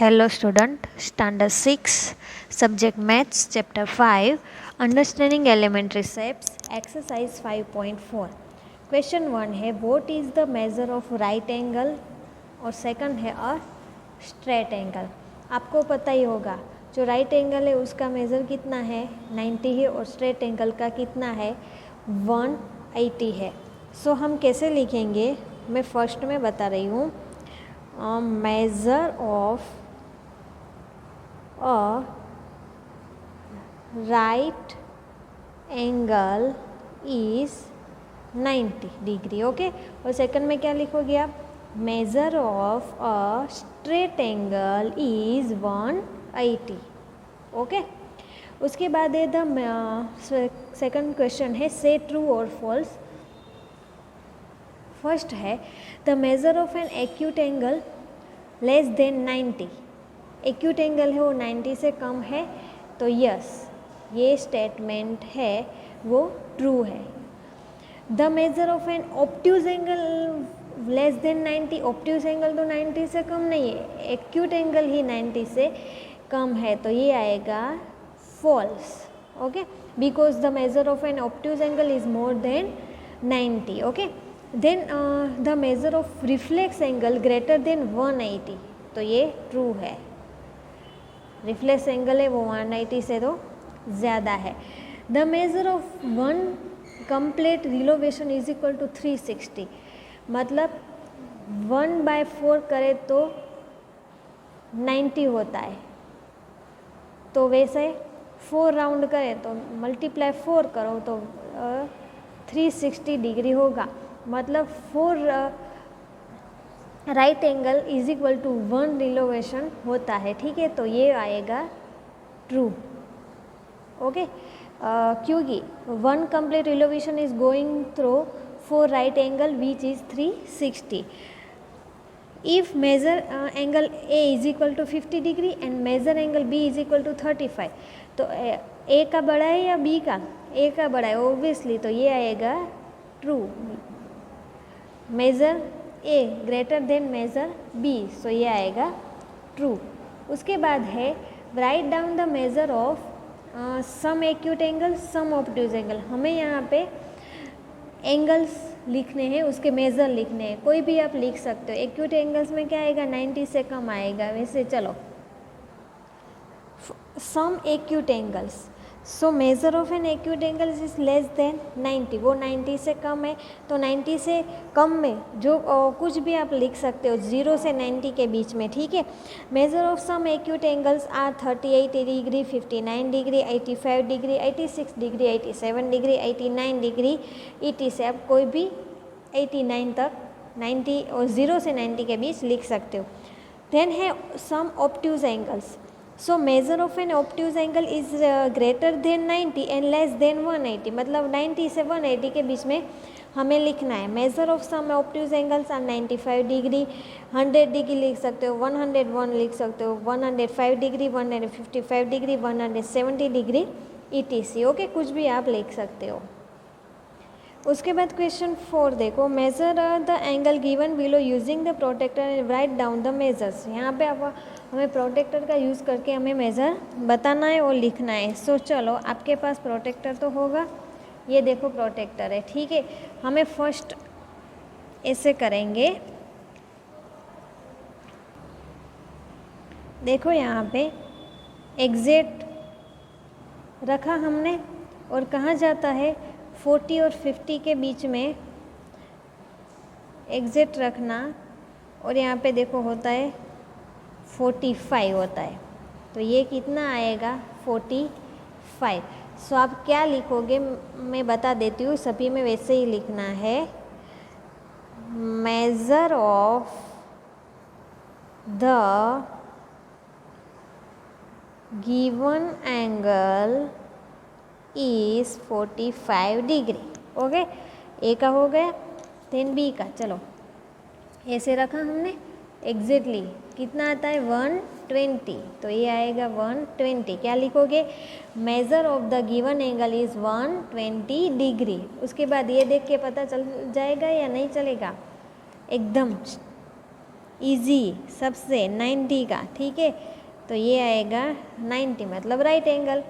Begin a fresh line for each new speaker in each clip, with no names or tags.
Hello student, standard 6, subject maths, chapter 5, understanding elementary shapes, exercise 5.4. Question 1 है what is the measure of right angle और second है a straight angle. आपको पता ही होगा जो right angle है उसका मेज़र कितना है 90 है और स्ट्रेट एंगल का कितना है 180 है. सो हम कैसे लिखेंगे मैं फर्स्ट में बता रही हूँ. measure of a right angle is 90 degree. Okay. और सेकंड में क्या लिखोगे आप measure of a straight angle is 180. Okay. उसके बाद है द सेकंड क्वेश्चन है से ट्रू और फॉल्स. फर्स्ट है the measure of an acute angle less than 90. Acute angle है वो 90 से कम है तो यस ये स्टेटमेंट है वो ट्रू है. The measure of an obtuse angle less than 90. Obtuse angle तो 90 से कम नहीं है, एक्यूट एंगल ही 90 से कम है तो ये आएगा false. Okay. Because the measure of an obtuse angle is more than 90. Okay. Then the measure of reflex angle greater than 180 तो ये ट्रू है. रिफ्लेक्स एंगल है वो 180 से तो ज़्यादा है. The measure of one complete revolution is equal to 360. मतलब 1/4 करे तो 90 होता है तो वैसे 4 राउंड करें तो मल्टीप्लाई 4 करो तो 360 डिग्री होगा. मतलब 4 right angle is equal to 1 revolution होता है. ठीक है. तो ये आएगा ट्रू. ओके. क्योंकि 1 complete revolution is going through 4 right angle which is 360. If measure angle A is equal to 50 degree and measure angle B is equal to 35 तो ए का बड़ा है या बी का? ए का बड़ा है ओब्वियसली तो ये आएगा true. Measure A greater than measure B so ये आएगा ट्रू. उसके बाद है write down the measure of some acute angle some obtuse angle. हमें यहाँ पे एंगल्स लिखने हैं उसके मेज़र लिखने हैं. कोई भी आप लिख सकते हो. एक्यूट एंगल्स में क्या आएगा 90 से कम आएगा. वैसे चलो some acute angles so measure of an acute angle is less than 90. वो 90 से कम है तो 90 से कम में जो कुछ भी आप लिख सकते हो 0 से 90 के बीच में. ठीक है. Measure of some acute angles are 38 degree 59 degree 85 degree 86 degree 87 degree 89 degree 80 से आप कोई भी 89 तक 90 और 0 से 90 के बीच लिख सकते हो. देन है some obtuse angles. So measure of an obtuse angle is greater than 90 and less than 180. मतलब 90 से 180 के बीच में हमें लिखना है. Measure of some obtuse angles are 95 degree 100 degree लिख सकते हो 101 लिख सकते हो 105 degree 155 degree 170 degree etc. Okay. कुछ भी आप लिख सकते हो. उसके बाद क्वेश्चन 4 देखो. Measure the angle given below using the protector and write down the measures. यहाँ पे आप हमें प्रोटेक्टर का यूज़ करके हमें मेज़र बताना है और लिखना है. सो चलो आपके पास प्रोटेक्टर तो होगा. ये देखो प्रोटेक्टर है. ठीक है. हमें फर्स्ट ऐसे करेंगे. देखो यहाँ पे एग्जैक्ट रखा हमने और कहाँ जाता है 40 और 50 के बीच में एग्जैक्ट रखना. और यहाँ पे देखो होता है 45 होता है तो ये कितना आएगा 45. सो आप क्या लिखोगे मैं बता देती हूँ. सभी में वैसे ही लिखना है. Measure of the given angle is 45 degree. Okay. A का हो गया. देन बी का चलो ऐसे रखा हमने. एग्जैक्टली कितना आता है 120 तो ये आएगा 120. क्या लिखोगे measure of the given angle is 120 degree. उसके बाद ये देख के पता चल जाएगा या नहीं चलेगा एकदम इजी सबसे 90 का, ठीक है। तो ये आएगा 90 मतलब राइट एंगल।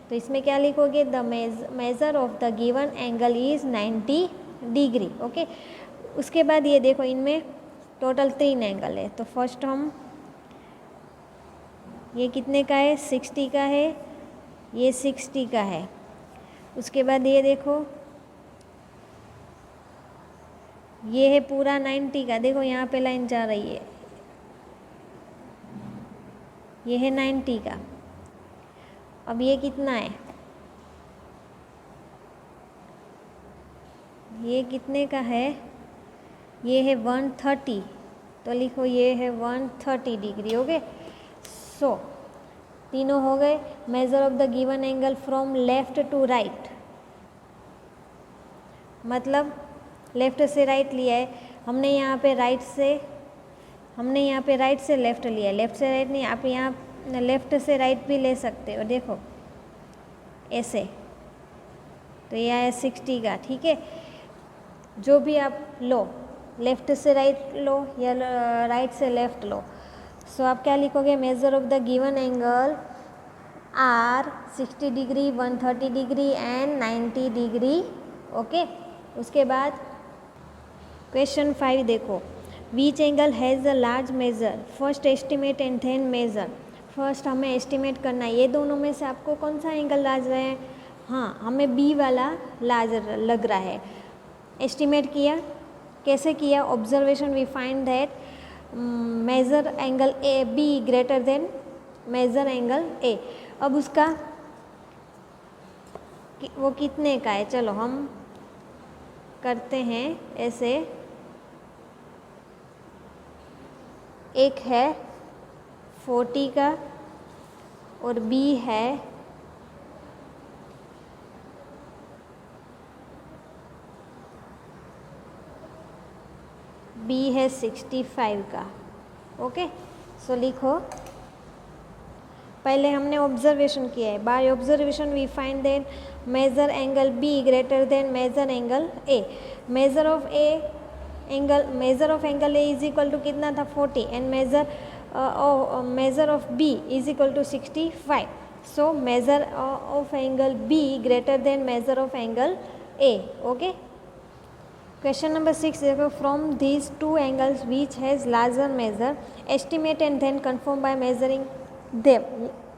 तो इसमें क्या लिखोगे, the measure of the given angle is 90 degree, okay. उसके बाद ये देखो इनमें टोटल 3 एंगल है, तो फर्स्ट हम ये कितने का है, 60 का है, ये 60 का है। उसके बाद ये देखो ये है पूरा 90 का, देखो यहाँ पे लाइन जा रही है, ये है 90 का। अब ये कितना है, ये कितने का है, ये है 130, तो लिखो ये है 130 डिग्री, ओके। सो तीनों हो गए। Measure of the given angle from left to right, मतलब लेफ्ट से राइट लिया है हमने, यहाँ पे राइट से लेफ्ट लिया है, लेफ्ट से राइट नहीं, आप यहाँ लेफ्ट से राइट भी ले सकते हो, देखो ऐसे। तो ये आया 60 का, ठीक है। जो भी आप लो, लेफ्ट से राइट लो या राइट से लेफ्ट लो। सो आप क्या लिखोगे, measure of the given angle are 60 degree, 130 degree and 90 degree, okay. उसके बाद क्वेश्चन 5 देखो, which angle has a large measure, first estimate and then measure. First हमें एस्टिमेट करना है, ये दोनों में से आपको कौन सा एंगल लार्ज है, हाँ हमें बी वाला लार्ज लग रहा है। एस्टिमेट किया, कैसे किया, observation we find that measure angle A B greater than measure angle A. अब उसका वो कितने का है, चलो हम करते हैं ऐसे, एक है 40 का और बी है 65 का, ओके। सो लिखो, पहले हमने ऑब्जर्वेशन किया है, by observation we find then measure angle B greater than measure angle A. Measure of angle A is equal to कितना था, 40, and measure of B is equal to 65। So measure of angle B greater than measure of angle A, okay. Question number 6 देखो, from these two angles which has larger measure, estimate and then confirm by measuring them.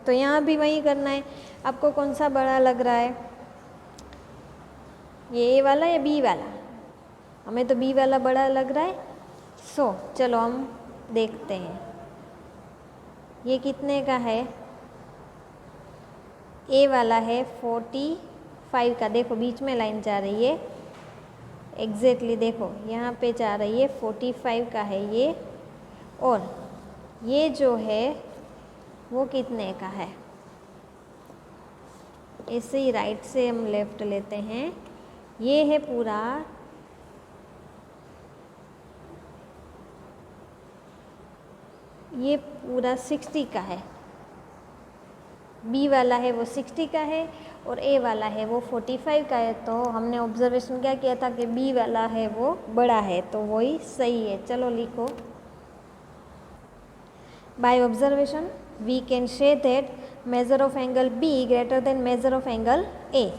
तो यहाँ भी वही करना है, आपको कौन सा बड़ा लग रहा है, ये ए वाला या बी वाला, हमें तो बी वाला बड़ा लग रहा है। सो चलो हम देखते हैं, ये कितने का है, ए वाला है 45 का, देखो बीच में लाइन जा रही है एग्जैक्टली, देखो यहाँ पे जा रही है, 45 का है ये, और ये जो है वो कितने का है, ऐसे ही राइट से हम लेफ्ट लेते हैं, ये है पूरा ये पूरा 60 का है, बी वाला है वो 60 का है और ए वाला है वो 45 का है। तो हमने ऑब्जर्वेशन क्या किया था कि बी वाला है वो बड़ा है, तो वही सही है। चलो लिखो, by observation we can say that measure of angle B greater than measure of angle A.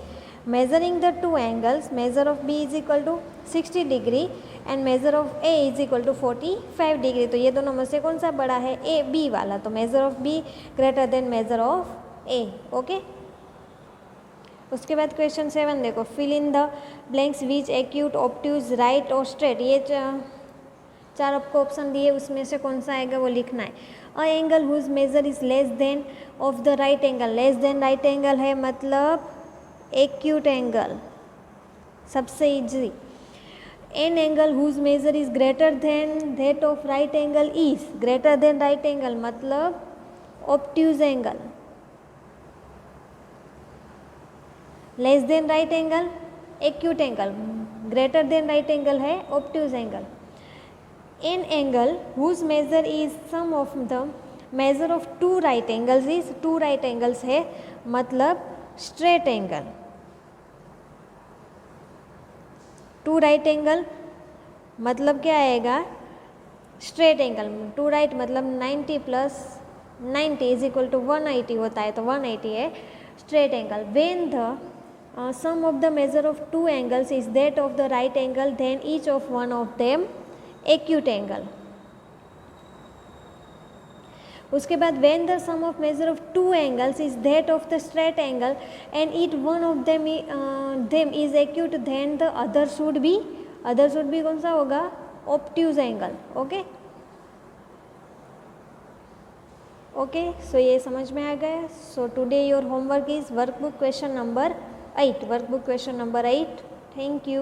Measuring the two angles, measure of B is equal to 60 degree and measure of A is equal to 45 degree. तो ये दोनों में से कौन सा बड़ा है, A B वाला, तो measure of B greater than measure of A, okay. उसके बाद क्वेश्चन 7 देखो, fill in the blanks which acute obtuse right और स्ट्रेट। ये चार आपको ऑप्शन दिए, उसमें से कौन सा आएगा वो लिखना है। A angle whose measure is less than of the right angle, less than right angle है मतलब एक्यूट एंगल, सबसे easy. An angle whose measure is greater than that of right angle is, greater than right angle मतलब obtuse angle. Less than right angle acute angle, greater than right angle है obtuse angle. An angle whose measure is sum of the measure of two right angles is, two right angles है मतलब straight angle. Two right angle मतलब क्या आएगा, straight angle two right मतलब 90 plus 90 is equal to 180 होता है, तो 180 है straight angle. When the sum of the measure of two angles is that of the right angle, then each of one of them acute angle. उसके बाद when the sum of measure of two angles is that of the straight angle and each one of them is acute, then the other should be कौन सा होगा? obtuse angle. Okay so ये समझ में आ गया. So today your homework is workbook question number 8. Thank you.